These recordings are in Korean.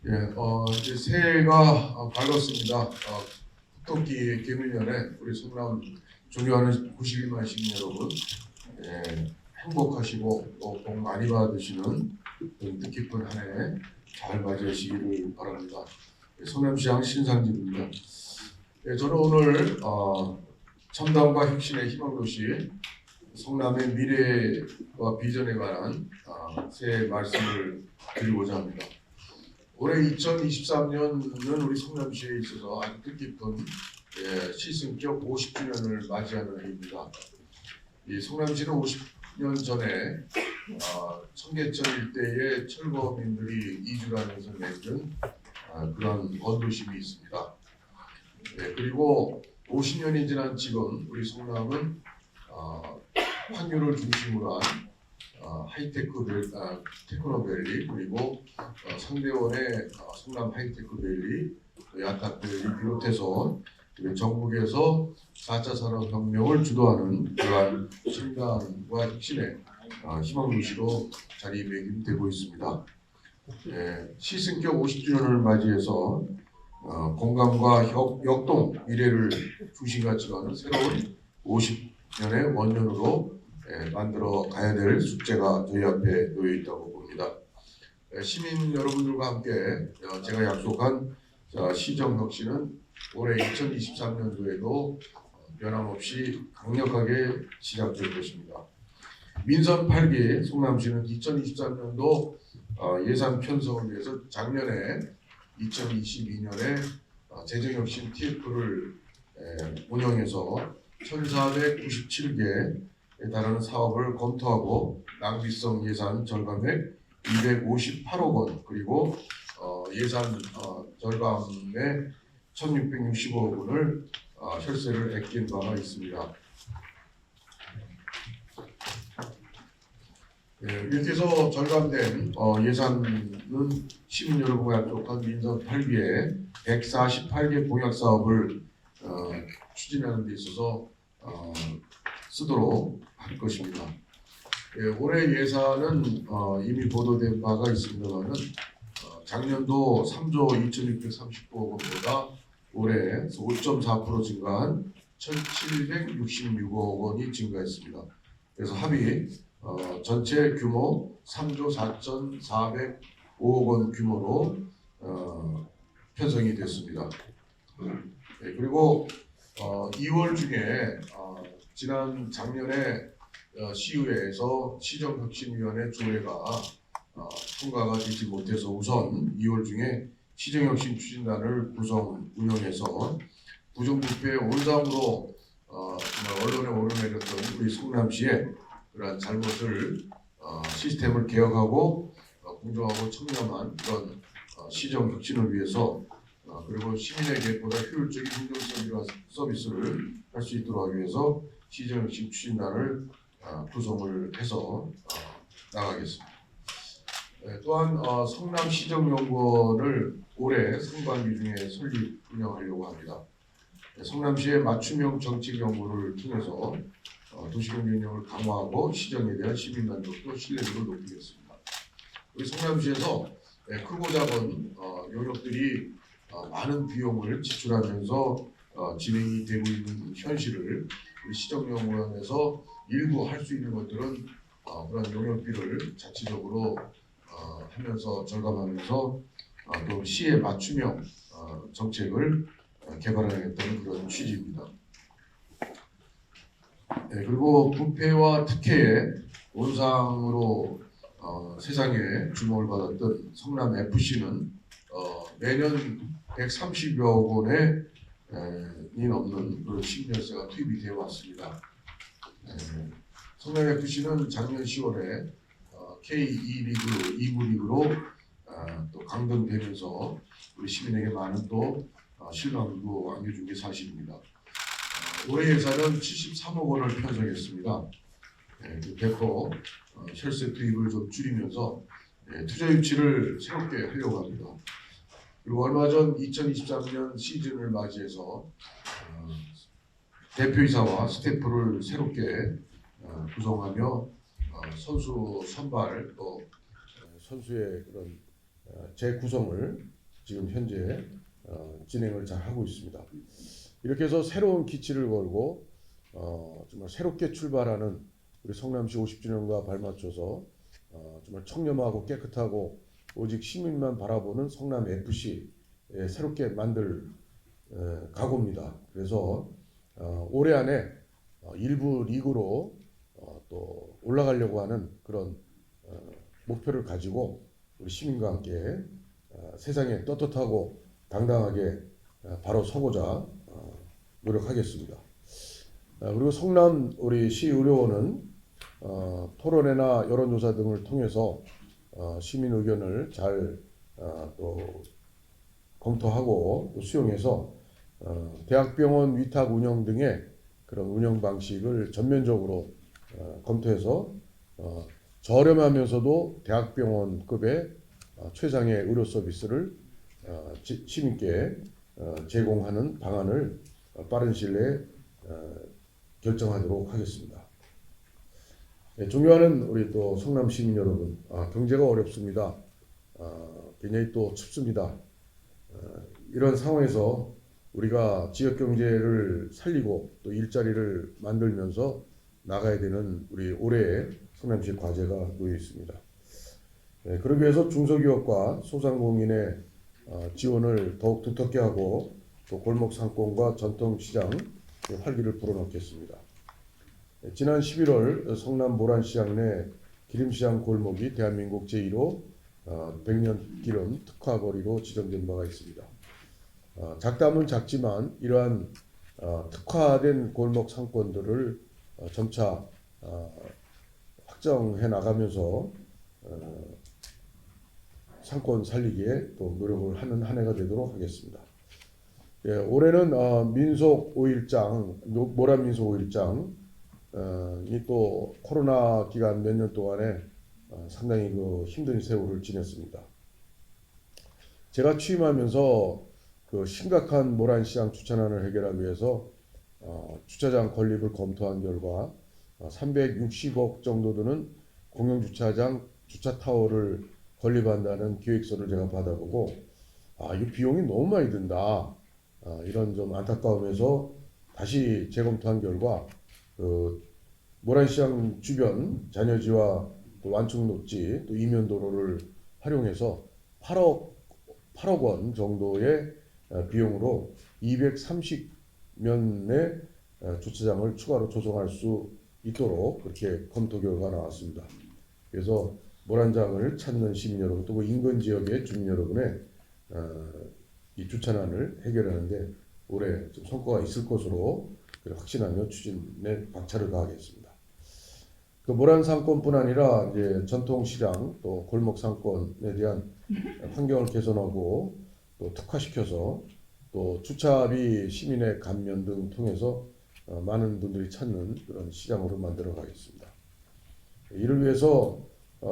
이제 새해가 밝았습니다. 토끼 개미년에 우리 성남 존경하는 91만 시민 여러분, 행복하시고 또 복 많이 받으시는 뜻깊은 한 해 잘 맞이하시기를 바랍니다. 성남시장 신상진입니다. 저는 오늘 첨단과 혁신의 희망도시 성남의 미래와 비전에 관한 새 말씀을 드리고자 합니다. 올해 2023년은 우리 성남시에 있어서 아주 뜻깊은 시승격 50주년을 맞이하는 해입니다. 이 성남시는 50년 전에 청계천 일대에 철거민들이 이주를 하면서 만든 그런 건도심이 있습니다. 그리고 50년이 지난 지금 우리 성남은 환율을 중심으로 한 테크노밸리 그리고 상대원의 성남 하이테크밸리, 야탁밸리 비롯해서 전국에서 4차 산업혁명을 주도하는 그러한 신강과 혁신의 희망도시로 자리매김되고 있습니다. 시승격 50주년을 맞이해서 공감과 역동, 미래를 중심가치로 하는 새로운 50년의 원년으로 만들어 가야 될 숙제가 저희 앞에 놓여 있다고 봅니다. 시민 여러분들과 함께 제가 약속한 시정혁신은 올해 2023년도에도 변함없이 강력하게 시작될 것입니다. 민선 8기 성남시는 2023년도 예산 편성을 위해서 작년에 2022년에 재정혁신 TF를 운영해서 1,497개에 달하는 사업을 검토하고 낭비성 예산 절감액 258억 원 그리고 예산 절감액 1,665억 원을 혈세를 아낀 바가 있습니다. 이렇게 해서 절감된 예산은 시민 여러분과 약속한 민선 8기에 148개 공약 사업을 추진하는 데 있어서 쓰도록 할 것입니다. 올해 예산은 이미 보도된 바가 있습니다만은 작년도 3조 2,639억 원보다 올해 5.4% 증가한 1,766억 원이 증가했습니다. 그래서 합의 전체 규모 3조 4,405억 원 규모로 편성이 됐습니다. 그리고 2월 중에 지난 작년에 시의회에서 시정혁신위원회 조례가 통과가 되지 못해서 우선 2월 중에 시정혁신 추진단을 운영해서 부정부패 온상으로 정말 언론에 오르내렸던 우리 성남시의 그러한 잘못을 시스템을 개혁하고 공정하고 청렴한 그런 시정혁신을 위해서 그리고 시민에게 보다 효율적인 행정 서비스를 할 수 있도록 하기 위해서 시정혁신 추진단을 구성을 해서 나가겠습니다. 또한 성남시정연구원을 올해 상반기 중에 설립 운영하려고 합니다. 성남시의 맞춤형 정책 연구를 통해서 도시경쟁력을 강화하고 시정에 대한 시민 만족도 신뢰도를 높이겠습니다. 우리 성남시에서 크고 작은 영역들이 많은 비용을 지출하면서 진행이 되고 있는 현실을 우리 시정연구원에서 일부 할 수 있는 것들은 그런 용역비를 자체적으로 하면서 절감하면서 또 시에 맞춤형 정책을 개발하겠다는 그런 취지입니다. 그리고 부패와 특혜의 온상으로 세상에 주목을 받았던 성남 FC는 매년 130여 원이 넘는 그런 시민열세가 투입이 되어 왔습니다. 성남 FC는 작년 10월에 K2 리그 2부 리그로 또 강등되면서 우리 시민에게 많은 또 실망도 안겨준 게 사실입니다. 올해 예산은 73억 원을 편성했습니다. 대폭 혈세 투입을 좀 줄이면서 투자 유치를 새롭게 하려고 합니다. 그리고 얼마 전 2023년 시즌을 맞이해서 대표이사와 스태프를 새롭게 구성하며 선수 선발 또 선수의 그런 재구성을 지금 현재 진행을 잘 하고 있습니다. 이렇게 해서 새로운 기치를 걸고 정말 새롭게 출발하는 우리 성남시 50주년과 발맞춰서 정말 청렴하고 깨끗하고 오직 시민만 바라보는 성남 FC 새롭게 만들 각오입니다. 그래서 올해 안에 일부 리그로 또 올라가려고 하는 그런 목표를 가지고 우리 시민과 함께 세상에 떳떳하고 당당하게 바로 서고자 노력하겠습니다. 그리고 성남 우리 시의료원은 토론회나 여론조사 등을 통해서 시민 의견을 잘 또 검토하고 또 수용해서 대학병원 위탁 운영 등의 그런 운영 방식을 전면적으로 검토해서 저렴하면서도 대학병원급의 최상의 의료 서비스를 시민께 제공하는 방안을 빠른 시일 내에 결정하도록 하겠습니다. 존경하는 우리 또 성남 시민 여러분, 경제가 어렵습니다. 굉장히 또 춥습니다. 이런 상황에서 우리가 지역 경제를 살리고 또 일자리를 만들면서 나가야 되는 우리 올해의 성남시 과제가 놓여 있습니다. 그러기 위해서 중소기업과 소상공인의 지원을 더욱 두텁게 하고 또 골목 상권과 전통시장 활기를 불어넣겠습니다. 지난 11월 성남 모란시장 내 기름시장 골목이 대한민국 제1호 100년 기름 특화거리로 지정된 바가 있습니다. 작다면 작지만 이러한 특화된 골목 상권들을 점차 확정해 나가면서 상권 살리기에 또 노력을 하는 한 해가 되도록 하겠습니다. 올해는 민속 5일장, 모란 민속 5일장 이 또 코로나 기간 몇 년 동안에 상당히 그 힘든 세월을 지냈습니다. 제가 취임하면서 그 심각한 모란시장 주차난을 해결하기 위해서 주차장 건립을 검토한 결과 360억 정도 드는 공영주차장 주차타워를 건립한다는 계획서를 제가 받아보고 이 비용이 너무 많이 든다. 이런 좀 안타까움에서 다시 재검토한 결과 모란시장 주변 잔여지와 또 완충녹지 또 이면도로를 활용해서 8억 원 정도의 비용으로 230면의 주차장을 추가로 조성할 수 있도록 그렇게 검토 결과가 나왔습니다. 그래서 모란장을 찾는 시민 여러분 또 그 인근 지역의 주민 여러분의 이 주차난을 해결하는데 올해 좀 성과가 있을 것으로 확신하며 추진에 박차를 가하겠습니다. 그 모란 상권뿐 아니라 이제 전통 시장 또 골목 상권에 대한 환경을 개선하고 또 특화시켜서 또 주차비 시민의 감면 등 통해서 많은 분들이 찾는 그런 시장으로 만들어 가겠습니다. 이를 위해서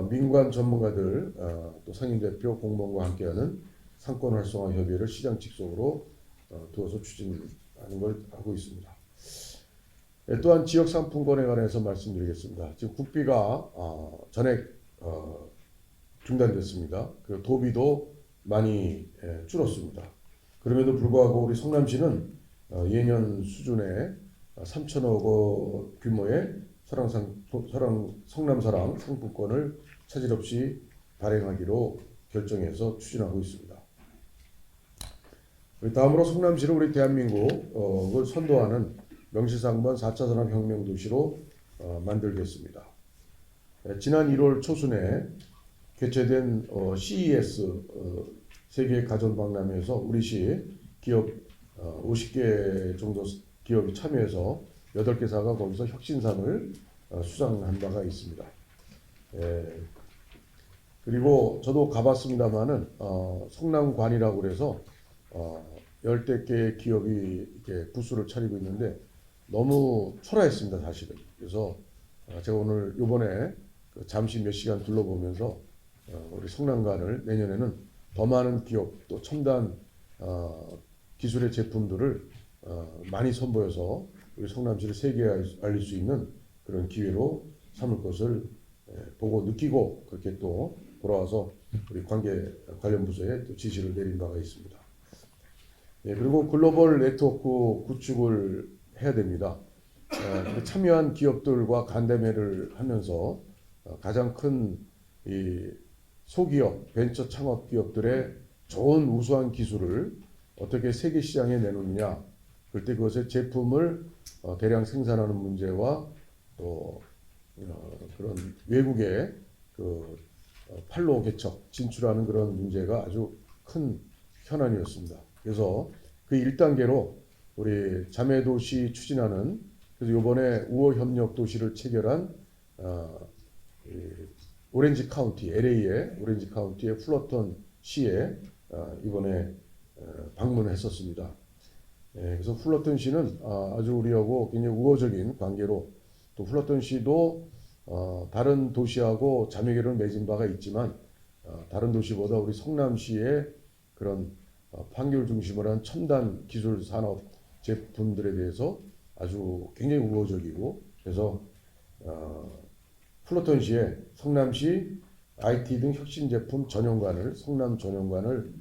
민관 전문가들 또 상임대표 공무원과 함께하는 상권 활성화 협의회를 시장 직속으로 두어서 추진하는 걸 하고 있습니다. 또한 지역 상품권에 관해서 말씀드리겠습니다. 지금 국비가 전액 중단됐습니다. 그 도비도 많이 줄었습니다. 그럼에도 불구하고 우리 성남시는 예년 수준의 3천억 원 규모의 성남사랑 상품권을 차질 없이 발행하기로 결정해서 추진하고 있습니다. 다음으로 성남시를 우리 대한민국을 선도하는 명실상부한 4차 산업혁명 도시로 만들겠습니다. 지난 1월 초순에 개최된 CES 세계 가전 박람회에서 우리 시 기업 50개 정도 기업이 참여해서 8개사가 거기서 혁신상을 수상한 바가 있습니다. 그리고 저도 가봤습니다만은 성남관이라고 그래서 10대 개의 기업이 이렇게 부스를 차리고 있는데 너무 초라했습니다, 사실은. 그래서 제가 오늘 이번에 잠시 몇 시간 둘러보면서 우리 성남관을 내년에는 더 많은 기업 또 첨단 기술의 제품들을 많이 선보여서 우리 성남시를 세계에 알릴 수 있는 그런 기회로 삼을 것을 보고 느끼고 그렇게 또 돌아와서 우리 관련 부서에 또 지시를 내린 바가 있습니다. 예, 그리고 글로벌 네트워크 구축을 해야 됩니다. 참여한 기업들과 간담회를 하면서 가장 큰 이 소기업, 벤처 창업 기업들의 좋은 우수한 기술을 어떻게 세계 시장에 내놓느냐, 그때 그것의 제품을 대량 생산하는 문제와 또 그런 외국의 그 판로 개척 진출하는 그런 문제가 아주 큰 현안이었습니다. 그래서 그 1단계로 우리 자매도시 추진하는, 그래서 이번에 우호협력 도시를 체결한 오렌지 카운티, LA의 오렌지 카운티의 플러턴 시에 이번에 방문했었습니다. 그래서 플러턴 시는 아주 우리하고 굉장히 우호적인 관계로, 또 플러턴 시도 다른 도시하고 자매결을 맺은 바가 있지만 다른 도시보다 우리 성남시의 그런 판교를 중심으로 한 첨단 기술 산업 제품들에 대해서 아주 굉장히 우호적이고, 그래서 플러턴시에 성남시 IT 등 혁신 제품 전용관을, 성남 전용관을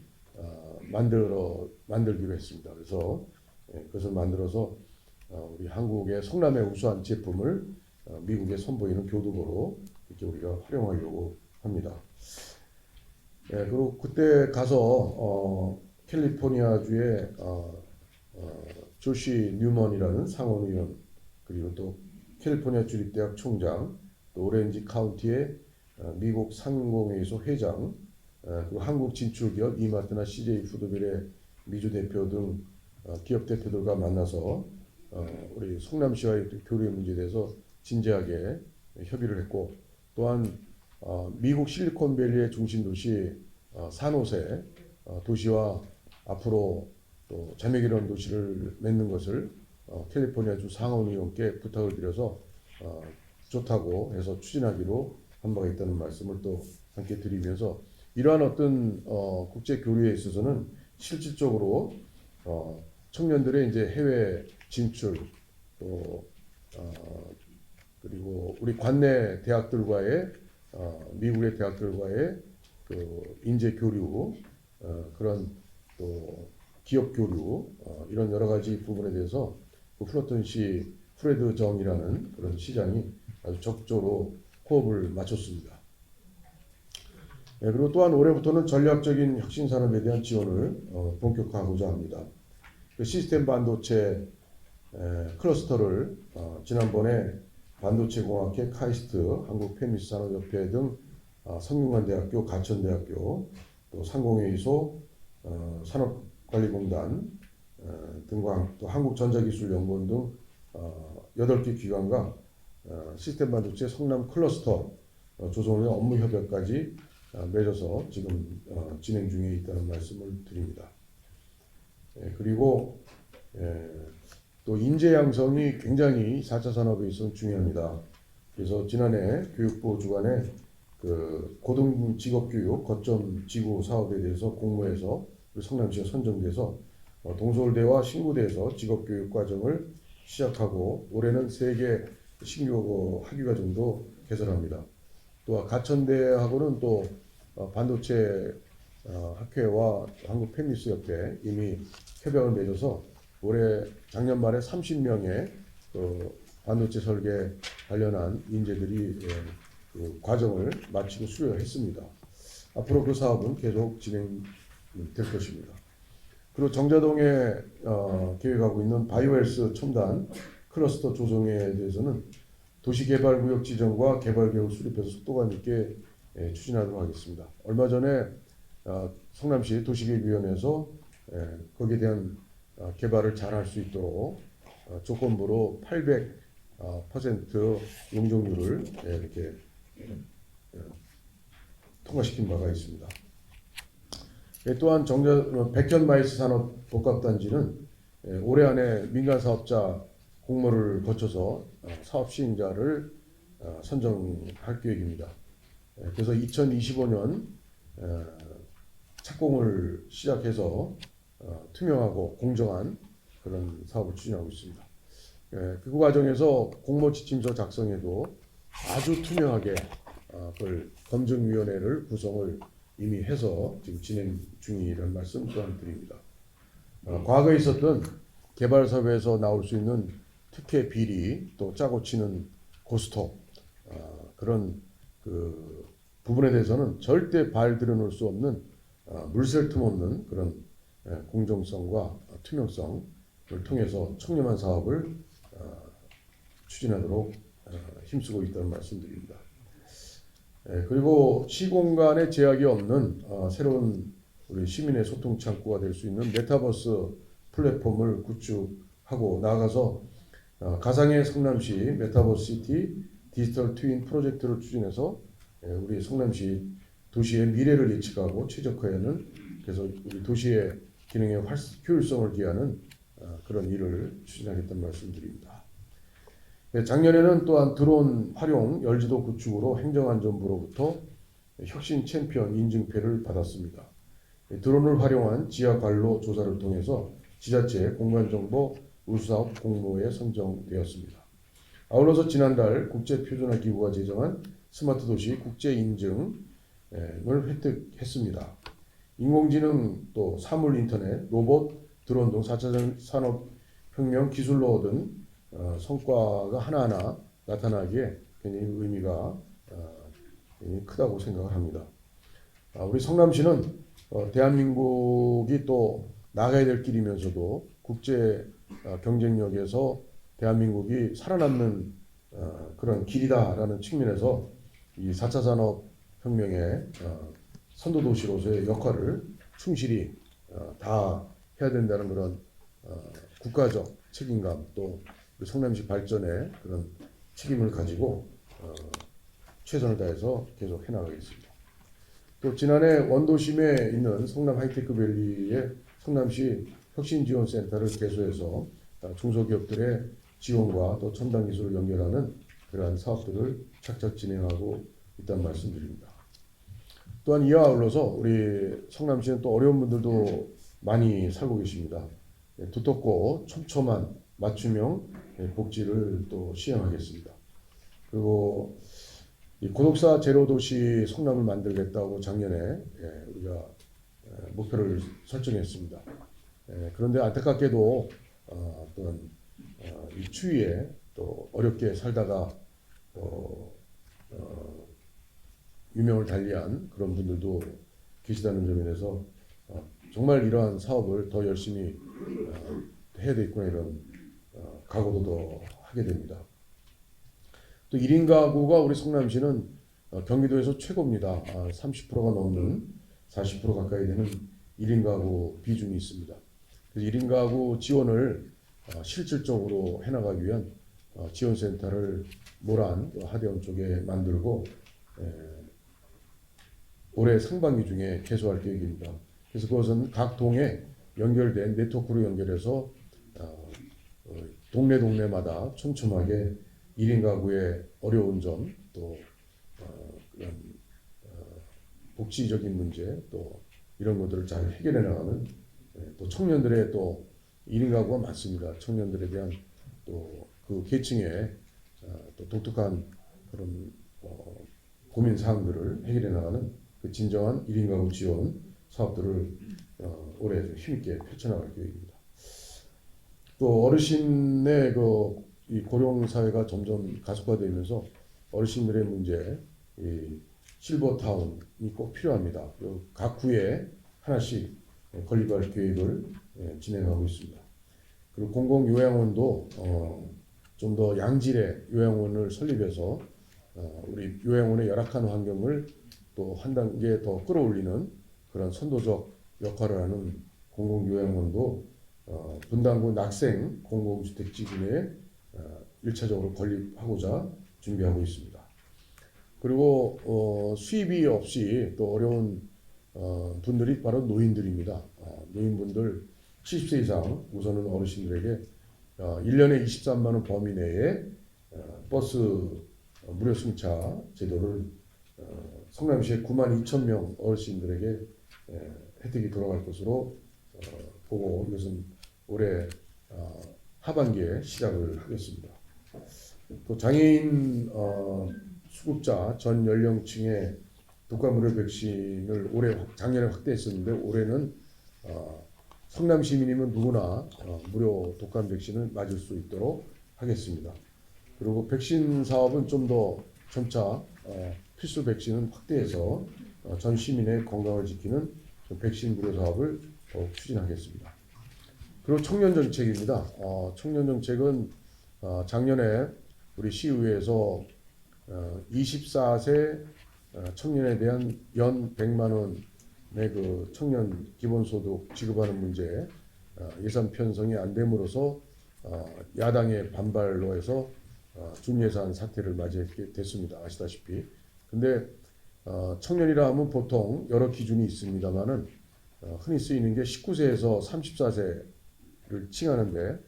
만들기로 했습니다. 그래서 그것을 만들어서 우리 한국의 성남의 우수한 제품을 미국에 선보이는 교두보로 이렇게 우리가 활용하려고 합니다. 그리고 그때 가서 캘리포니아주의 조시 뉴먼이라는 상원의원, 그리고 또 캘리포니아 주립대학 총장, 또 오렌지 카운티의 미국 상공회의소 회장, 그리고 한국 진출기업 이마트나 CJ 푸드빌의 미주 대표 등 기업 대표들과 만나서 우리 성남시와의 교류의 문제에 대해서 진지하게 협의를 했고, 또한 미국 실리콘밸리의 중심 도시 산호세 도시와 앞으로 또 자매결연 도시를 맺는 것을 캘리포니아주 상원의원께 부탁을 드려서 좋다고 해서 추진하기로 한 바가 있다는 말씀을 또 함께 드리면서, 이러한 어떤 국제 교류에 있어서는 실질적으로 청년들의 이제 해외 진출, 또 그리고 우리 관내 대학들과의 미국의 대학들과의 그 인재 교류, 그런 또 기업 교류, 이런 여러 가지 부분에 대해서 그 플러턴시 프레드 정이라는 그런 시장이 아주 적극적으로 호흡을 맞췄습니다. 그리고 또한 올해부터는 전략적인 혁신 산업에 대한 지원을 본격화하고자 합니다. 그 시스템 반도체 클러스터를 지난번에 반도체공학회, 카이스트, 한국페미스산업협회 등 성균관대학교, 가천대학교, 또 상공회의소, 산업관리공단 등과 또 한국전자기술연구원 등 8개 기관과 시스템 반도체 성남 클러스터 조성의 업무 협약까지 맺어서 지금 진행 중에 있다는 말씀을 드립니다. 그리고 또 인재 양성이 굉장히 4차 산업에 있어서 중요합니다. 그래서 지난해 교육부 주관에 그 고등 직업교육 거점 지구 사업에 대해서 공모해서 우리 성남시가 선정돼서 동서울대와 신구대에서 직업교육 과정을 시작하고, 올해는 3개 신규 학위과정도 개설합니다. 또 가천대하고는 또 반도체 학회와 한국페미스협회 이미 협약을 맺어서 올해 작년 말에 30명의 그 반도체 설계 관련한 인재들이 그 과정을 마치고 수료했습니다. 앞으로 그 사업은 계속 진행될 것입니다. 그리고 정자동에 계획하고 있는 바이오헬스 첨단 클러스터 조성에 대해서는 도시개발구역 지정과 개발계획을 수립해서 속도감 있게 추진하도록 하겠습니다. 얼마 전에 성남시 도시계획위원회에서 거기에 대한 개발을 잘 할 수 있도록 조건부로 800% 용적률을 이렇게 통과시킨 바가 있습니다. 또한 백현마이스 산업 복합단지는 올해 안에 민간 사업자 공모를 거쳐서 사업 시행자를 선정할 계획입니다. 그래서 2025년 착공을 시작해서 투명하고 공정한 그런 사업을 추진하고 있습니다. 그 과정에서 공모 지침서 작성에도 아주 투명하게 그걸 검증위원회를 구성을 이미 해서 지금 진행 중이라는 말씀 또한 드립니다. 과거에 있었던 개발 사업에서 나올 수 있는 특혜 비리 또 짜고 치는 고스톱 그런 그 부분에 대해서는 절대 발 들여놓을 수 없는 물샐 틈 없는 그런 공정성과 투명성을 통해서 청렴한 사업을 추진하도록 힘쓰고 있다는 말씀드립니다. 그리고 시공간에 제약이 없는 새로운 우리 시민의 소통 창구가 될 수 있는 메타버스 플랫폼을 구축하고 나아가서 가상의 성남시 메타버스 시티 디지털 트윈 프로젝트를 추진해서 우리 성남시 도시의 미래를 예측하고 최적화하는 그래서 우리 도시의 기능의 효율성을 기하는 그런 일을 추진하겠다는 말씀드립니다. 작년에는 또한 드론 활용 열지도 구축으로 행정안전부로부터 혁신 챔피언 인증패를 받았습니다. 드론을 활용한 지하 관로 조사를 통해서 지자체 공간정보 우수사업 공모에 선정되었습니다. 아울러서 지난달 국제표준화기구가 제정한 스마트도시 국제인증을 획득했습니다. 인공지능 또 사물인터넷, 로봇, 드론 등 4차 산업혁명 기술로 얻은 성과가 하나하나 나타나기에 굉장히 의미가 크다고 생각을 합니다. 우리 성남시는 대한민국이 또 나가야 될 길이면서도 국제 경쟁력에서 대한민국이 살아남는 그런 길이다라는 측면에서 이 4차 산업혁명의 선도도시로서의 역할을 충실히 다 해야 된다는 그런 국가적 책임감 또 성남시 발전에 그런 책임을 가지고 최선을 다해서 계속 해나가겠습니다. 또 지난해 원도심에 있는 성남 하이테크밸리의 성남시 혁신지원센터를 개소해서 중소기업들의 지원과 또 첨단 기술을 연결하는 그러한 사업들을 착착 진행하고 있다는 말씀드립니다. 또한 이와 아울러서 우리 성남시는 또 어려운 분들도 많이 살고 계십니다. 두텁고 촘촘한 맞춤형 복지를 또 시행하겠습니다. 그리고 이 고독사 제로 도시 성남을 만들겠다고 작년에 우리가 목표를 설정했습니다. 그런데 안타깝게도 또한 이 추위에 또 어렵게 살다가 유명을 달리한 그런 분들도 계시다는 점에 대해서 정말 이러한 사업을 더 열심히 해야 되겠구나 이런 각오도 더 하게 됩니다. 또 1인 가구가 우리 성남시는 경기도에서 최고입니다. 30%가 넘는 40% 가까이 되는 1인 가구 비중이 있습니다. 그래서 1인 가구 지원을 실질적으로 해나가기 위한 지원센터를 모란 하대원 쪽에 만들고 올해 상반기 중에 개소할 계획입니다. 그래서 그것은 각 동에 연결된 네트워크로 연결해서 동네마다 촘촘하게 1인 가구의 어려운 점, 또 그런 복지적인 문제, 또 이런 것들을 잘 해결해 나가는 또 청년들의 또 1인 가구가 많습니다. 청년들에 대한 또 그 계층의 또 독특한 그런 고민 사항들을 해결해 나가는 그 진정한 1인 가구 지원 사업들을 올해 좀 힘있게 펼쳐나갈 계획입니다. 또 어르신의 이 고령 사회가 점점 가속화되면서 어르신들의 문제, 이 실버타운이 꼭 필요합니다. 각 구에 하나씩 건립할 계획을 진행하고 있습니다. 그리고 공공요양원도 좀 더 양질의 요양원을 설립해서 우리 요양원의 열악한 환경을 또 한 단계 더 끌어올리는 그런 선도적 역할을 하는 공공요양원도 분당구 낙생 공공주택지구에 1차적으로 건립하고자 준비하고 있습니다. 그리고 수입이 없이 또 어려운 분들이 바로 노인들입니다. 노인분들 70세 이상 우선은 어르신들에게 1년에 23만 원 범위 내에 버스 무료 승차 제도를 성남시의 9만 2천 명 어르신들에게 혜택이 돌아갈 것으로 보고 이것은 올해 하반기에 시작을 하겠습니다. 또 장애인 수급자 전 연령층의 독감 무료 백신을 작년에 확대했었는데 올해는 성남 시민이면 누구나 무료 독감 백신을 맞을 수 있도록 하겠습니다. 그리고 백신 사업은 좀 더 점차 필수 백신은 확대해서 전 시민의 건강을 지키는 백신 무료 사업을 더욱 추진하겠습니다. 그리고 청년 정책입니다. 청년 정책은 작년에 우리 시의회에서 24세 청년에 대한 연 100만 원의 그 청년 기본소득 지급하는 문제 예산 편성이 안 됨으로써 야당의 반발로 해서 준예산 사태를 맞이하게 됐습니다. 아시다시피. 근데 청년이라 하면 보통 여러 기준이 있습니다만은 흔히 쓰이는 게 19세에서 34세를 칭하는데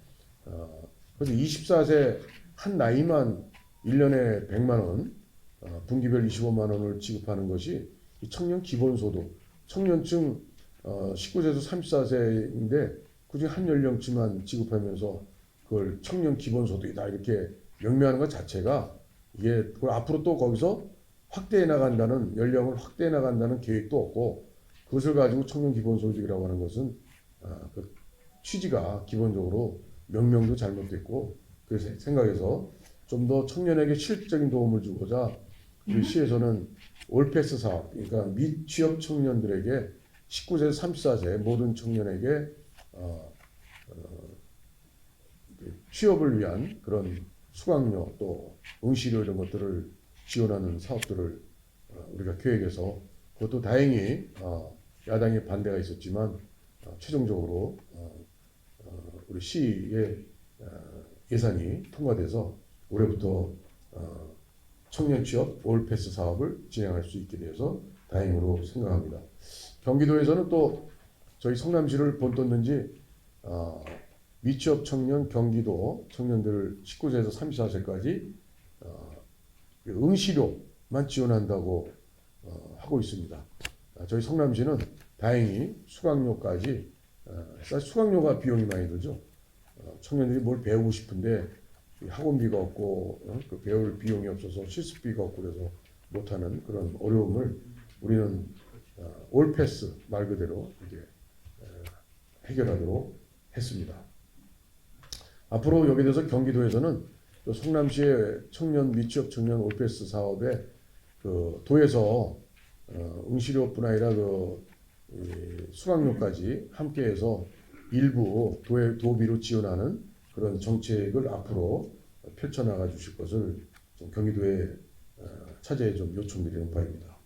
그래서 24세 한 나이만 1년에 100만 원, 분기별 25만 원을 지급하는 것이 이 청년 기본소득, 청년층 19세에서 34세인데 그중에 한 연령층만 지급하면서 그걸 청년 기본소득이다 이렇게 명명하는 것 자체가 이게 그걸 앞으로 또 거기서 확대해 나간다는 연령을 확대해 나간다는 계획도 없고 그것을 가지고 청년 기본소득이라고 하는 것은 그 취지가 기본적으로 명명도 잘못됐고 그래서 생각해서 좀 더 청년에게 실질적인 도움을 주고자 우리 시에서는 올패스 사업, 그러니까 미취업 청년들에게 19세에서 34세 모든 청년에게 취업을 위한 그런 수강료 또 응시료 이런 것들을 지원하는 사업들을 우리가 계획해서 그것도 다행히 야당의 반대가 있었지만 최종적으로 우리 시의 예산이 통과돼서 올해부터 청년 취업 올패스 사업을 진행할 수 있게 되어서 다행으로 생각합니다. 경기도에서는 또 저희 성남시를 본떴는지 미취업 청년 경기도 청년들을 19세에서 34세까지 응시료만 지원한다고 하고 있습니다. 저희 성남시는 다행히 수강료까지 사실 수강료가 비용이 많이 들죠. 청년들이 뭘 배우고 싶은데 학원비가 없고 그 배울 비용이 없어서 실습비가 없고 그래서 못하는 그런 어려움을 우리는 올패스 말 그대로 이제 해결하도록 했습니다. 앞으로 여기에 대해서 경기도에서는 또 성남시의 청년 미취업 청년 올패스 사업에 그 도에서 응시료뿐 아니라 그 수강료까지 함께해서 일부 도비로 지원하는 그런 정책을 앞으로 펼쳐나가 주실 것을 좀 경기도에 차제에 좀 요청드리는 바입니다.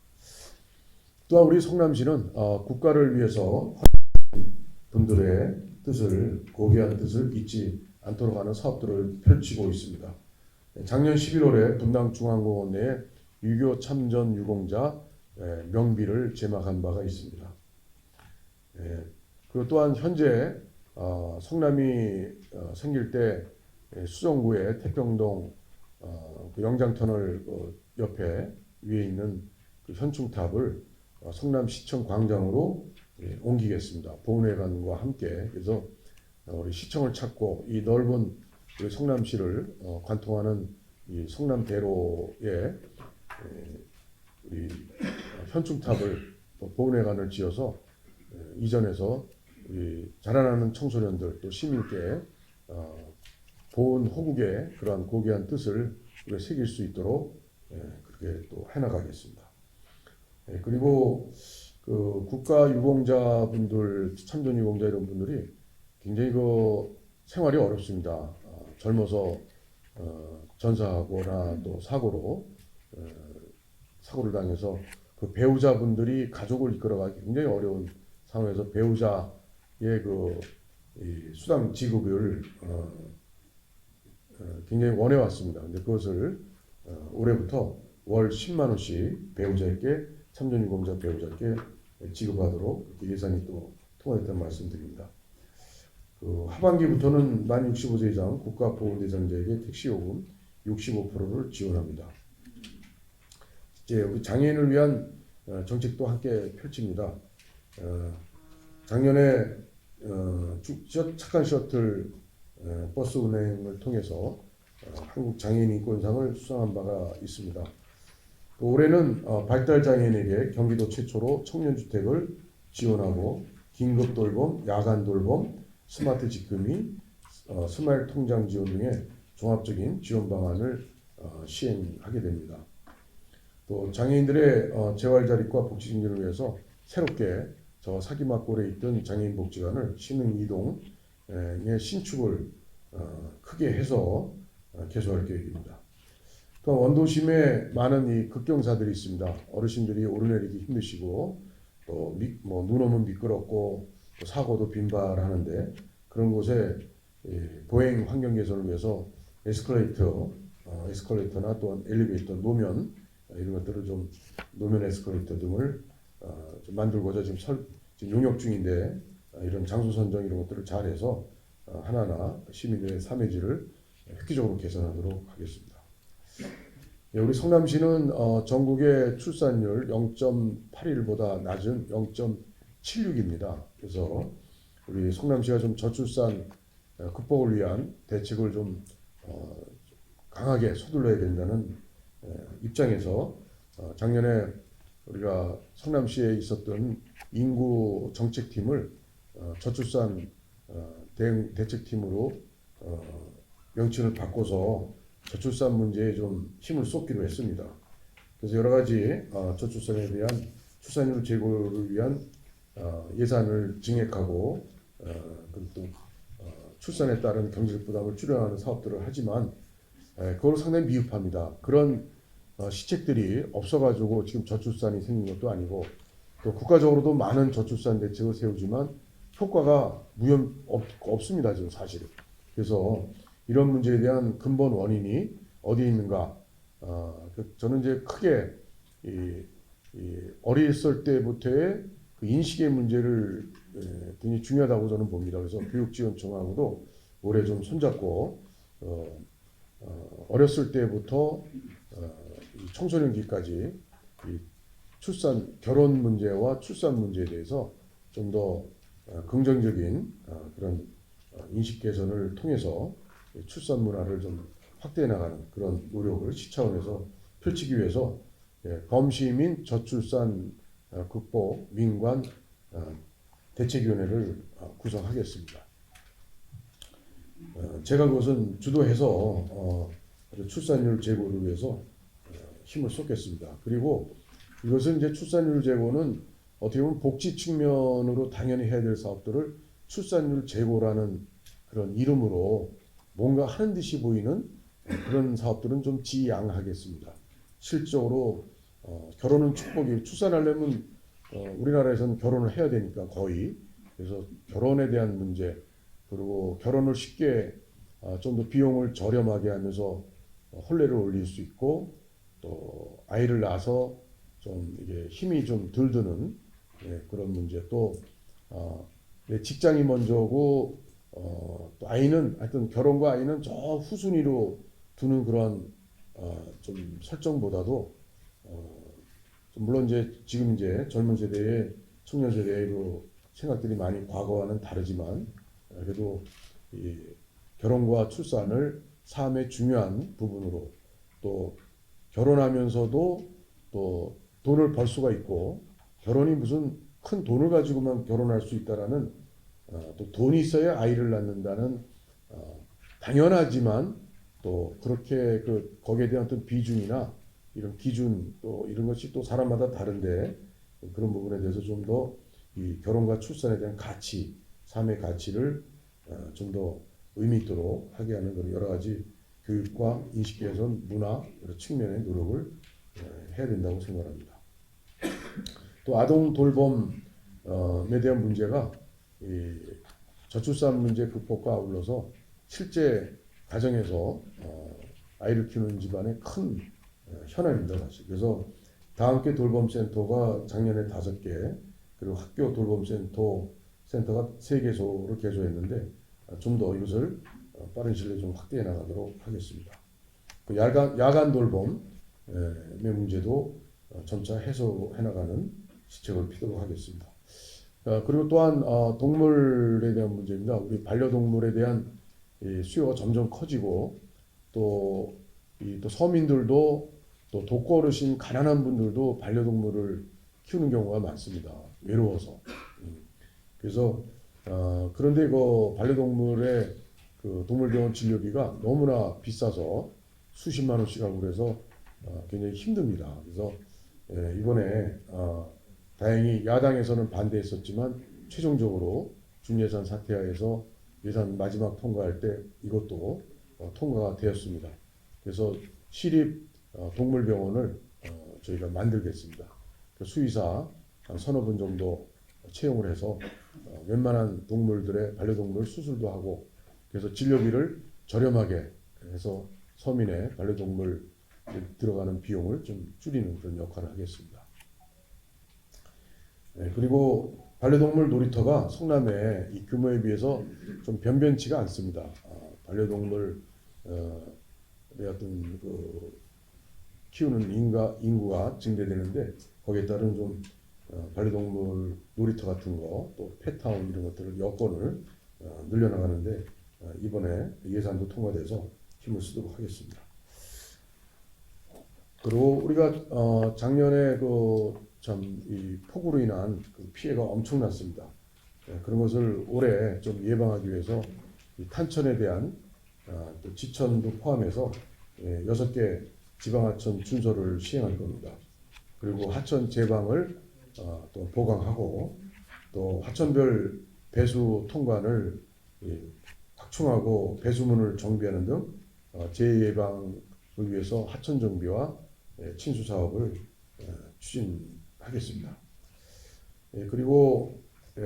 또한 우리 성남시는 국가를 위해서 분들의 뜻을 고귀한 뜻을 잊지 않도록 하는 사업들을 펼치고 있습니다. 작년 11월에 분당중앙공원 내에 유교 참전 유공자 명비를 제막한 바가 있습니다. 그리고 또한 현재 성남이 생길 때 수성구의 태평동 그 영장터널 옆에 위에 있는 그 현충탑을 성남시청 광장으로 옮기겠습니다. 보훈회관과 함께. 그래서 우리 시청을 찾고 이 넓은 우리 성남시를 관통하는 이 성남대로에 우리 현충탑을 보훈회관을 지어서 이전에서 우리 자라나는 청소년들 또 시민께 보훈 호국의 그러한 고귀한 뜻을 우리가 새길 수 있도록 그렇게 또 해나가겠습니다. 그리고 그 국가 유공자분들 참전 유공자 이런 분들이 굉장히 그 생활이 어렵습니다. 젊어서 전사하거나 또 사고를 당해서 그 배우자분들이 가족을 이끌어가기 굉장히 어려운 상황에서 배우자의 그 수당 지급을 굉장히 원해왔습니다. 근데 그것을 올해부터 월 10만 원씩 배우자에게 참전유공자 배우자에게 지급하도록 예산이 또 통과됐다는 말씀드립니다. 그 하반기부터는 만 65세 이상 국가보훈대상자에게 택시요금 65%를 지원합니다. 이제 우리 장애인을 위한 정책도 함께 펼칩니다. 작년에 착한 셔틀 버스 운행을 통해서 한국 장애인 인권상을 수상한 바가 있습니다. 또 올해는 발달 장애인에게 경기도 최초로 청년주택을 지원하고 긴급 돌봄, 야간 돌봄, 스마트 직금이 스마일 통장 지원 등의 종합적인 지원 방안을 시행하게 됩니다. 또 장애인들의 재활자립과 복지 증진을 위해서 새롭게 저 사기막골에 있던 장애인 복지관을 신흥 이동의 신축을 크게 해서 개소할 계획입니다. 또 원도심에 많은 이 극경사들이 있습니다. 어르신들이 오르내리기 힘드시고 또 눈 오면 미끄럽고 또 사고도 빈발하는데 그런 곳에 보행 환경 개선을 위해서 에스컬레이터나 또한 엘리베이터, 노면 이런 것들을 좀 노면 에스컬레이터 등을 좀 만들고자 지금 용역 중인데 이런 장소 선정 이런 것들을 잘해서 하나하나 시민들의 삶의 질을 획기적으로 개선하도록 하겠습니다. 예, 우리 성남시는 전국의 출산율 0.81보다 낮은 0.76입니다. 그래서 우리 성남시가 좀 저출산 극복을 위한 대책을 좀 강하게 서둘러야 된다는 입장에서 작년에 우리가 성남시에 있었던 인구 정책팀을 저출산 대응 대책팀으로 명칭을 바꿔서 저출산 문제에 좀 힘을 쏟기로 했습니다. 그래서 여러 가지 저출산에 대한 출산율 제고를 위한 예산을 증액하고 그리고 또 출산에 따른 경제적 부담을 줄여나가는 사업들을 하지만 그걸 상당히 미흡합니다. 그런 시책들이 없어가지고 지금 저출산이 생긴 것도 아니고 또 국가적으로도 많은 저출산 대책을 세우지만 효과가 없습니다. 지금 사실은. 그래서 이런 문제에 대한 근본 원인이 어디에 있는가? 저는 이제 크게 어렸을 때부터의 그 인식의 문제를 굉장히 중요하다고 저는 봅니다. 그래서 교육지원청하고도 올해 좀 손잡고 어렸을 때부터 청소년기까지 결혼 문제와 출산 문제에 대해서 좀 더 긍정적인 그런 인식 개선을 통해서 출산 문화를 좀 확대해 나가는 그런 노력을 시 차원에서 펼치기 위해서 범시민 저출산 극복 민관 대책위원회를 구성하겠습니다. 제가 그것은 주도해서 출산율 제고를 위해서 힘을 쏟겠습니다. 그리고 이것은 이제 출산율 제고는 어떻게 보면 복지 측면으로 당연히 해야 될 사업들을 출산율 제고라는 그런 이름으로 뭔가 하는 듯이 보이는 그런 사업들은 좀 지양하겠습니다. 실적으로 결혼은 축복이 출산하려면 우리나라에서는 결혼을 해야 되니까 거의 그래서 결혼에 대한 문제 그리고 결혼을 쉽게 좀 더 비용을 저렴하게 하면서 혼례를 올릴 수 있고 또 아이를 낳아서 좀 이게 힘이 좀 덜 드는 그런 문제 또 직장이 먼저고 또 아이는 하여튼 결혼과 아이는 저 후순위로 두는 그런 좀 설정보다도 물론 이제 지금 이제 젊은 세대의 청년 세대의 그 생각들이 많이 과거와는 다르지만 그래도 이 결혼과 출산을 삶의 중요한 부분으로 또 결혼하면서도 또 돈을 벌 수가 있고 결혼이 무슨 큰 돈을 가지고만 결혼할 수 있다라는 또 돈이 있어야 아이를 낳는다는 당연하지만 또 그렇게 거기에 대한 어떤 비중이나 이런 기준 또 이런 것이 또 사람마다 다른데 그런 부분에 대해서 좀 더 이 결혼과 출산에 대한 가치, 삶의 가치를 좀 더 의미 있도록 하게 하는 그런 여러 가지 교육과 인식 개선, 문화 여러 측면의 노력을 해야 된다고 생각합니다. 또 아동 돌봄에 대한 문제가 이 저출산 문제 극복과 아울러서 실제 가정에서 아이를 키우는 집안의 큰 현안입니다, 사실. 그래서 다함께 돌봄센터가 작년에 5개, 그리고 학교 돌봄센터가 3개소를 개소했는데 좀 더 이것을 빠른 시일 내에 좀 확대해 나가도록 하겠습니다. 그 야간 돌봄의 문제도 점차 해소해 나가는 시책을 피도록 하겠습니다. 그리고 또한 동물에 대한 문제입니다. 우리 반려동물에 대한 수요가 점점 커지고 또 서민들도 또 독거노신 가난한 분들도 반려동물을 키우는 경우가 많습니다. 외로워서. 그래서 그런데 그 반려동물의 그 동물병원 진료비가 너무나 비싸서 수십만 원씩 하고 그래서 굉장히 힘듭니다. 그래서 이번에 다행히 야당에서는 반대했었지만 최종적으로 준예산 사퇴하에서 예산 마지막 통과할 때 이것도 통과가 되었습니다. 그래서 시립 동물병원을 저희가 만들겠습니다. 그 수의사 한 서너 분 정도 채용을 해서 웬만한 동물들의 반려동물 수술도 하고 그래서 진료비를 저렴하게 해서 서민의 반려동물 들어가는 비용을 좀 줄이는 그런 역할을 하겠습니다. 그리고 반려동물 놀이터가 성남에 이 규모에 비해서 좀 변변치가 않습니다. 반려동물 어떤 그 키우는 인구가 증대되는데 거기에 따른 좀 반려동물 놀이터 같은 거 또 펫타운 이런 것들을 여건을 늘려나가는데 이번에 예산도 통과돼서 힘을 쓰도록 하겠습니다. 그리고 우리가 작년에 그 참 이 폭우로 인한 그 피해가 엄청났습니다. 그런 것을 올해 좀 예방하기 위해서 이 탄천에 대한 또 지천도 포함해서 6개 지방하천 준설을 시행할 겁니다. 그리고 하천 제방을 또 보강하고 또 하천별 배수 통관을 확충하고 배수문을 정비하는 등 재해 예방을 위해서 하천 정비와 친수 사업을 추진하겠습니다. 그리고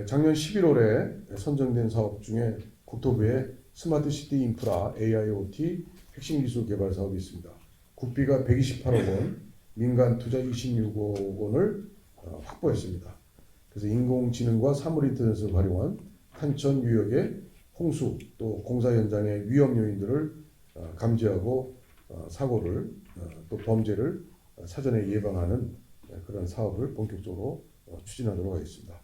작년 11월에 선정된 사업 중에 국토부의 스마트 시티 인프라 AIoT 핵심 기술 개발 사업이 있습니다. 국비가 128억 원, 민간 투자 26억 원을 확보했습니다. 그래서 인공지능과 사물 인터넷을 활용한 탄천 유역의 홍수 또 공사 현장의 위험 요인들을 감지하고 사고를 또 범죄를 사전에 예방하는 그런 사업을 본격적으로 추진하도록 하겠습니다.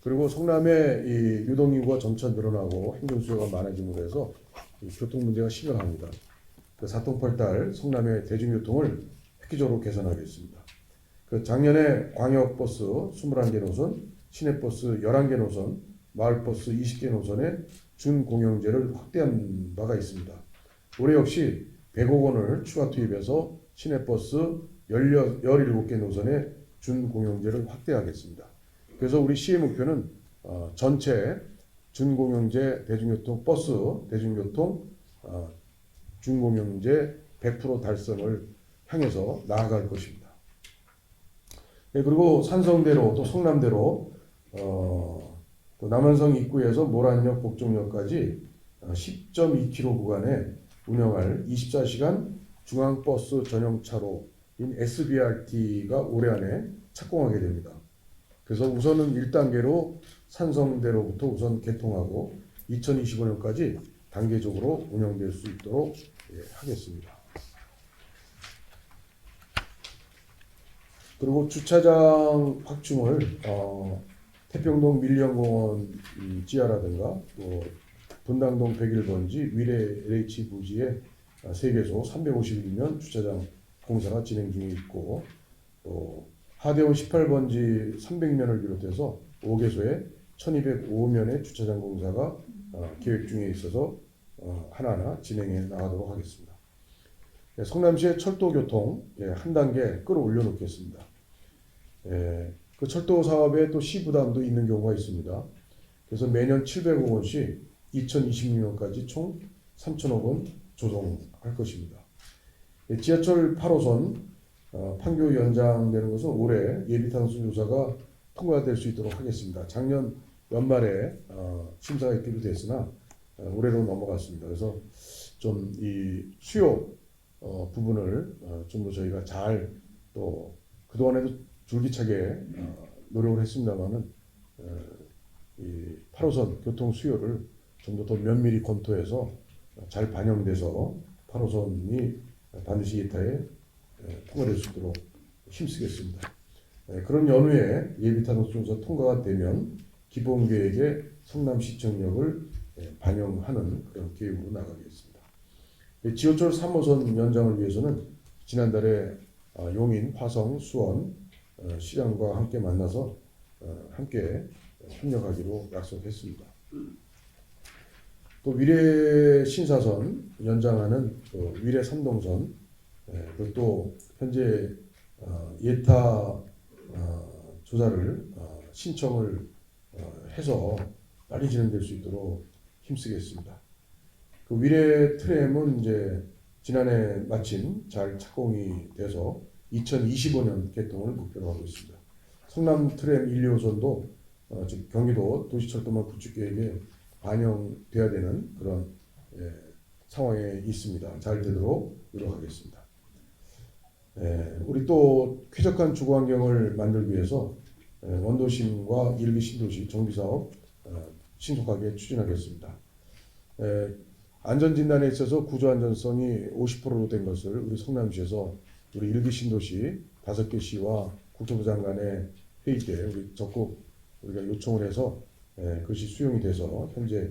그리고 성남의 이 유동 인구가 점차 늘어나고 행정 수요가 많아짐으로 해서 이 교통 문제가 심각합니다. 그 사통팔달 성남의 대중교통을 획기적으로 개선하겠습니다. 그 작년에 광역버스 21개 노선, 시내버스 11개 노선, 마을버스 20개 노선의 준공영제를 확대한 바가 있습니다. 올해 역시 100억 원을 추가 투입해서 시내버스 17개 노선의 준공영제를 확대하겠습니다. 그래서 우리 시의 목표는 전체 준공영제 대중교통 버스 대중교통 준공영제 100% 달성을 향해서 나아갈 것입니다. 그리고 산성대로 또 성남대로 또 남한성 입구에서 모란역 복정역까지 10.2km 구간에 운영할 24시간 중앙버스 전용차로인 SBRT가 올해 안에 착공하게 됩니다. 그래서 우선은 1단계로 산성대로부터 우선 개통하고 2025년까지 단계적으로 운영될 수 있도록 하겠습니다. 그리고 주차장 확충을 태평동 밀리언공원 지하라든가 또 분당동 101번지 위례 LH 부지에 3개소 351면 주차장 공사가 진행 중에 있고 또 하대원 18번지 300면을 비롯해서 5개소에 1205면의 주차장 공사가 계획 중에 있어서 하나하나 진행해 나가도록 하겠습니다. 성남시의 철도 교통 한 단계 끌어올려 놓겠습니다. 그 철도 사업에 또 시부담도 있는 경우가 있습니다. 그래서 매년 700억 원씩 2026년까지 총 3천억 원 조성할 것입니다. 지하철 8호선 판교 연장되는 것은 올해 예비탄소 조사가 통과될 수 있도록 하겠습니다. 작년 연말에 심사가 있기로 됐으나 올해로 넘어갔습니다. 그래서 좀 이 수요 부분을 좀 더 저희가 잘 또 그동안에도 줄기차게 노력을 했습니다만은 이 8호선 교통 수요를 좀 더 면밀히 검토해서 잘 반영돼서 8호선이 반드시 2타에 통과될 수 있도록 힘쓰겠습니다. 그런 연후에 예비탄소 조사 통과가 되면 기본계획에 성남시청역을 반영하는 그런 계획으로 나가겠습니다. 지하철 3호선 연장을 위해서는 지난달에 용인, 화성, 수원 시장과 함께 만나서 함께 협력하기로 약속했습니다. 또 위례 신사선 연장하는 위례 삼동선 그리고 또 현재 예타 조사를 신청을 해서 빨리 진행될 수 있도록 힘쓰겠습니다. 그 위례 트램은 이제 지난해 마침 잘 착공이 돼서 2025년 개통을 목표로 하고 있습니다. 성남 트램 1, 2호선도 지금 경기도 도시철도망 구축 계획에 반영돼야 되는 그런 상황에 있습니다. 잘 되도록 노력하겠습니다. 우리 또 쾌적한 주거 환경을 만들기 위해서 원도심과 일기 신도시 정비 사업 신속하게 추진하겠습니다. 안전진단에 있어서 구조안전성이 50%로 된 것을 우리 성남시에서 우리 일기 신도시 5개 시와 국토부 장관의 회의 때 우리 적극 우리가 요청을 해서 그것이 수용이 돼서 현재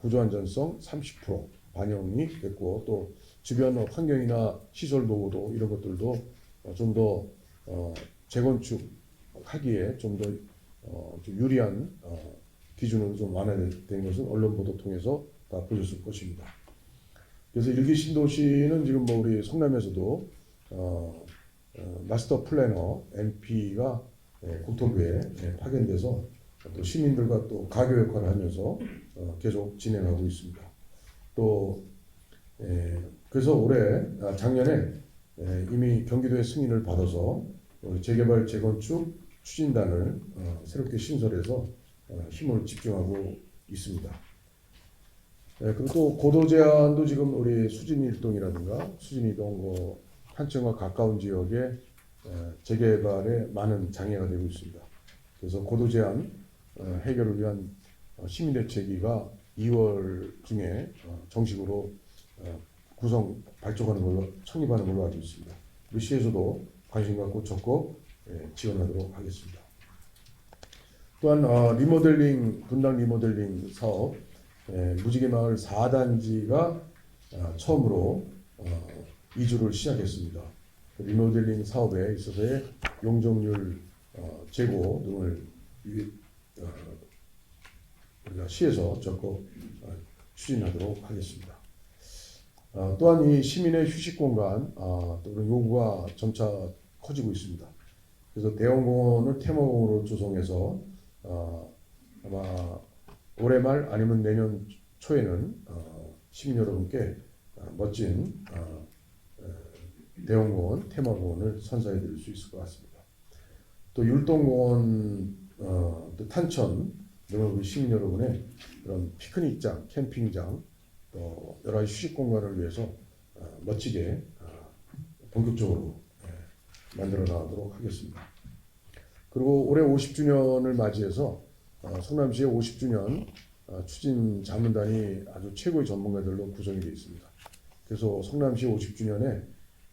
구조안전성 30% 반영이 됐고 또 주변 환경이나 시설 노후도 이런 것들도 좀 더 재건축하기에 좀 더 유리한 기준으로 좀 완화된 것은 언론 보도 통해서 다 보셨을 것입니다. 그래서 일기 신도시는 지금 뭐 우리 성남에서도 마스터 플래너 MP가 국토부에 파견돼서 또 시민들과 또 가교 역할을 하면서 계속 진행하고 있습니다. 또 그래서 작년에 이미 경기도의 승인을 받아서 재개발 재건축 추진단을 새롭게 신설해서 힘을 집중하고 있습니다. 그리고 또 고도 제한도 지금 우리 수진일동이라든가 수진이동 한층과 가까운 지역에 재개발에 많은 장애가 되고 있습니다. 그래서 고도 제한 해결을 위한 시민대책위가 2월 중에 정식으로 발족하는 걸로 청립하는 걸로 알고 있습니다. 우리 시에서도 관심 갖고 적극 지원하도록 하겠습니다. 또한 분당 리모델링 사업 무지개 마을 4단지가 처음으로 이주를 시작했습니다. 리모델링 사업에 있어서의 용적률 제고 등을 우리가 시에서 적극 추진하도록 하겠습니다. 또한 이 시민의 휴식 공간 또 요구가 점차 커지고 있습니다. 그래서 대형공원을 테마공원으로 조성해서 아마 올해 말 아니면 내년 초에는 시민 여러분께 멋진 대형공원, 테마공원을 선사해 드릴 수 있을 것 같습니다. 또 율동공원, 또 탄천 등을 우리 시민 여러분의 그런 피크닉장, 캠핑장, 또 여러 가지 휴식 공간을 위해서 멋지게 본격적으로 만들어 나가도록 하겠습니다. 그리고 올해 50주년을 맞이해서 성남시의 50주년 추진 자문단이 아주 최고의 전문가들로 구성이 되어 있습니다. 그래서 성남시 50주년에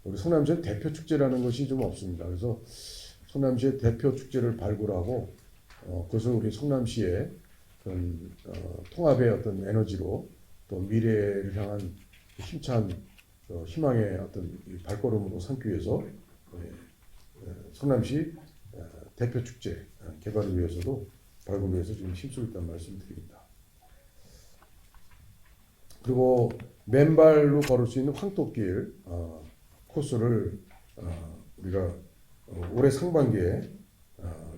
우리 성남시의 대표 축제라는 것이 좀 없습니다. 그래서 성남시의 대표 축제를 발굴하고 그것을 우리 성남시의 통합의 어떤 에너지로 또 미래를 향한 힘찬 희망의 어떤 발걸음으로 삼기 위해서 성남시 대표 축제 개발을 위해서도 발굴을 위해서 지금 힘쓰고 있다는 말씀드립니다. 그리고 맨발로 걸을 수 있는 황토길 코스를 우리가 올해 상반기에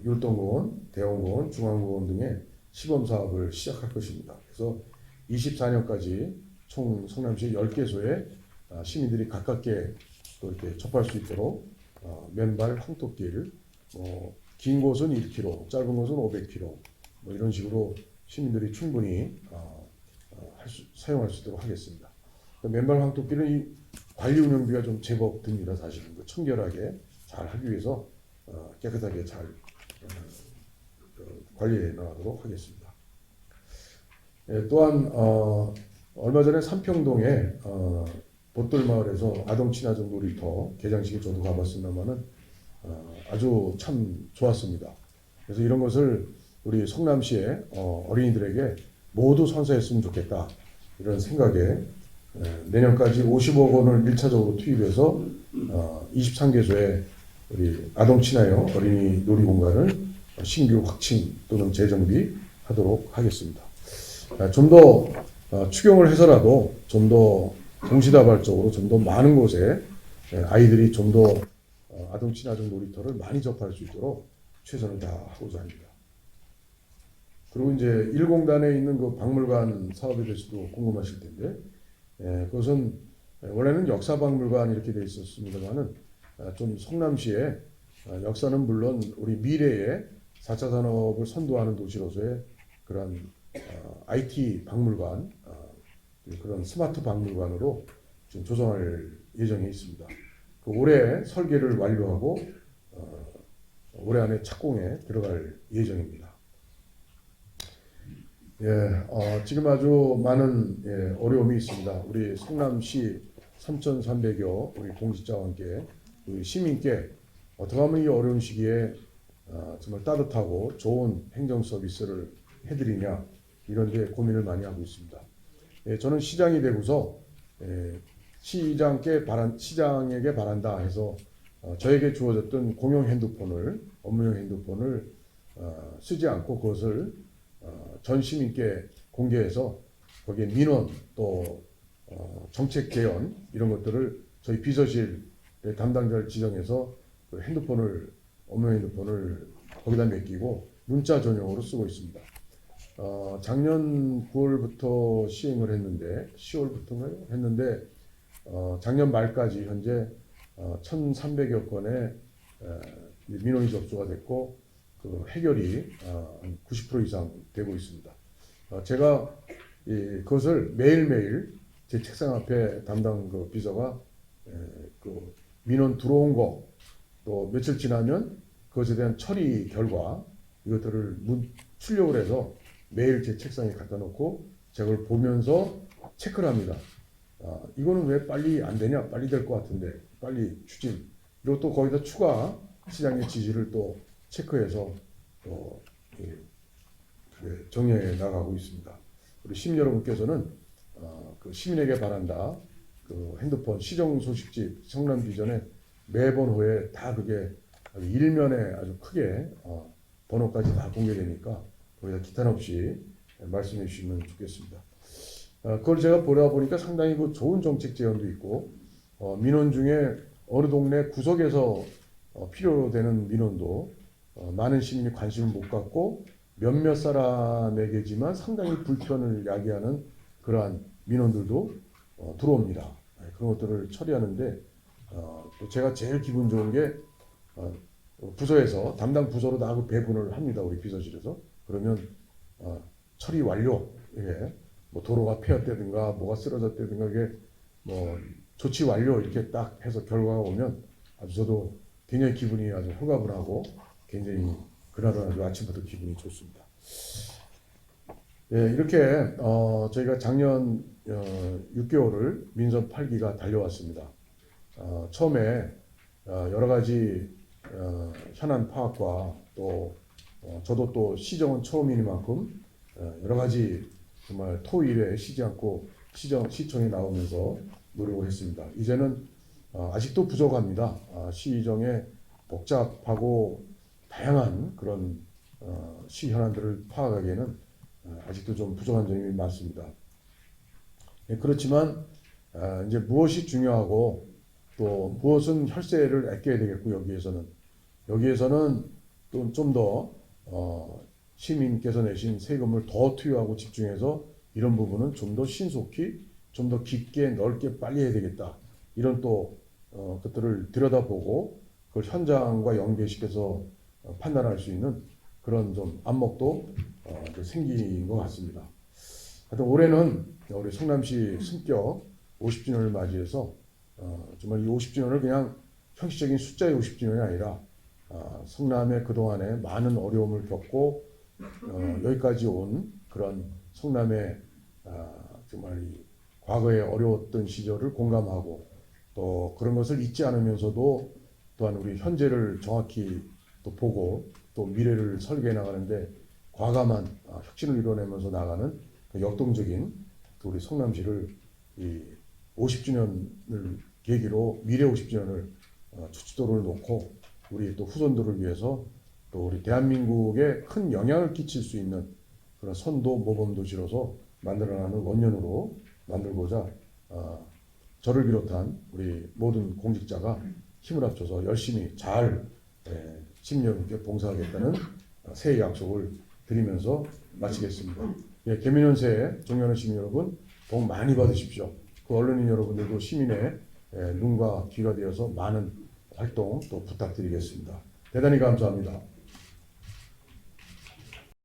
율동공원, 대원공원, 중앙공원 등의 시범 사업을 시작할 것입니다. 그래서 24년까지 총 성남시 10개소에 시민들이 가깝게 또 이렇게 접할 수 있도록 맨발 황토길, 긴 곳은 1km, 짧은 곳은 500km, 이런 식으로 시민들이 충분히 사용할 수 있도록 하겠습니다. 맨발 황토길은 이 관리 운영비가 좀 제법 듭니다. 사실은 청결하게 잘 하기 위해서 깨끗하게 잘 관리해 나가도록 하겠습니다. 또한 얼마 전에 삼평동에 봇돌마을에서 아동 친화적 놀이터 개장식에 저도 가봤습니다만은 아주 참 좋았습니다. 그래서 이런 것을 우리 성남시의 어린이들에게 모두 선사했으면 좋겠다 이런 생각에 내년까지 50억 원을 1차적으로 투입해서 23개소의 우리 아동 친화형 어린이 놀이공간을 신규 확충 또는 재정비하도록 하겠습니다. 좀 더 추경을 해서라도 좀 더 동시다발적으로 좀 더 많은 곳에 아이들이 좀 더 아동 친화적 놀이터를 많이 접할 수 있도록 최선을 다하고자 합니다. 그리고 이제 1공단에 있는 그 박물관 사업에 대해서도 궁금하실 텐데, 그것은 원래는 역사박물관 이렇게 돼 있었습니다만은 좀 성남시에 역사는 물론 우리 미래의 4차 산업을 선도하는 도시로서의 그런 IT 박물관, 그런 스마트 박물관으로 지금 조성할 예정에 있습니다. 그 올해 설계를 완료하고 올해 안에 착공에 들어갈 예정입니다. 지금 아주 많은 어려움이 있습니다. 우리 성남시 3,300여 우리 공직자와 함께 우리 시민께 어떻게 하면 이 어려운 시기에 정말 따뜻하고 좋은 행정 서비스를 해드리냐 이런 데 고민을 많이 하고 있습니다. 저는 시장이 되고서 시장에게 바란다 해서 저에게 주어졌던 공용 핸드폰을 업무용 핸드폰을 쓰지 않고 그것을 전 시민께 공개해서 거기에 민원 또 정책 개연 이런 것들을 저희 비서실 담당자를 지정해서 그 업무용 핸드폰을 거기다 맡기고 문자 전용으로 쓰고 있습니다. 작년 9월부터 시행을 했는데 10월부터인가요? 했는데 작년 말까지 현재 1,300여 건의 민원이 접수가 됐고 그 해결이 90% 이상 되고 있습니다. 제가 그것을 매일매일 제 책상 앞에 담당 그 비서가 그 민원 들어온 거 또 며칠 지나면 그것에 대한 처리 결과 이것들을 출력을 해서 매일 제 책상에 갖다 놓고 제가 그걸 보면서 체크를 합니다. 이거는 왜 빨리 안 되냐? 빨리 될 것 같은데 빨리 추진. 그리고 또 거기다 추가 시장의 지지를 또 체크해서 또 정리해 나가고 있습니다. 우리 시민 여러분께서는 그 시민에게 바란다 그 핸드폰 시정 소식집 성남 비전에 매번 후에 다 그게 아주 일면에 아주 크게 번호까지 다 공개되니까 거기다 기탄 없이 말씀해 주시면 좋겠습니다. 그걸 제가 보다 보니까 상당히 그 좋은 정책 제안도 있고 민원 중에 어느 동네 구석에서 필요로 되는 민원도 많은 시민이 관심을 못 갖고 몇몇 사람에게지만 상당히 불편을 야기하는 그러한 민원들도 들어옵니다. 그런 것들을 처리하는데 또 제가 제일 기분 좋은 게 부서에서 담당 부서로 나하고 배분을 합니다. 우리 비서실에서. 그러면 처리 완료. 뭐 도로가 폐였다든가 뭐가 쓰러졌다든가 이게 뭐 조치 완료 이렇게 딱 해서 결과가 오면 아주 저도 굉장히 기분이 아주 홀가분하고 굉장히 그날은 아주 아침부터 기분이 좋습니다. 이렇게 저희가 작년 6개월을 민선 8기가 달려왔습니다. 처음에 여러 가지 현안 파악과 또 저도 또 시정은 처음이니만큼 여러 가지 정말 토일에 쉬지 않고 시청에 나오면서 노력을 했습니다. 이제는 아직도 부족합니다. 시정에 복잡하고 다양한 그런 시 현안들을 파악하기에는 아직도 좀 부족한 점이 많습니다. 그렇지만 이제 무엇이 중요하고 또 무엇은 혈세를 아껴야 되겠고 여기에서는 또 좀 더 시민께서 내신 세금을 더 투여하고 집중해서 이런 부분은 좀 더 신속히 좀 더 깊게 넓게 빨리 해야 되겠다. 이런 또 것들을 들여다보고 그걸 현장과 연계시켜서 판단할 수 있는 그런 좀 안목도 생긴 것 같습니다. 하여튼 올해는 우리 성남시 승격 50주년을 맞이해서 정말 이 50주년을 그냥 형식적인 숫자의 50주년이 아니라 성남의 그동안에 많은 어려움을 겪고 여기까지 온 그런 성남의 정말 과거에 어려웠던 시절을 공감하고 또 그런 것을 잊지 않으면서도 또한 우리 현재를 정확히 또 보고 또 미래를 설계해 나가는데 과감한 혁신을 이뤄내면서 나가는 그 역동적인 우리 성남시를 50주년을 계기로 미래 50주년을 주춧돌을 놓고 우리 또 후손들을 위해서 또 우리 대한민국에 큰 영향을 끼칠 수 있는 그런 선도 모범 도시로서 만들어가는 원년으로 만들고자 저를 비롯한 우리 모든 공직자가 힘을 합쳐서 열심히 잘 시민 여러분께 봉사하겠다는 새해 약속을 드리면서 마치겠습니다. 예, 개묘년 새해 존경하는 시민 여러분 복 많이 받으십시오. 그 언론인 여러분들도 시민의 눈과 귀가 되어서 많은 활동 또 부탁드리겠습니다. 대단히 감사합니다.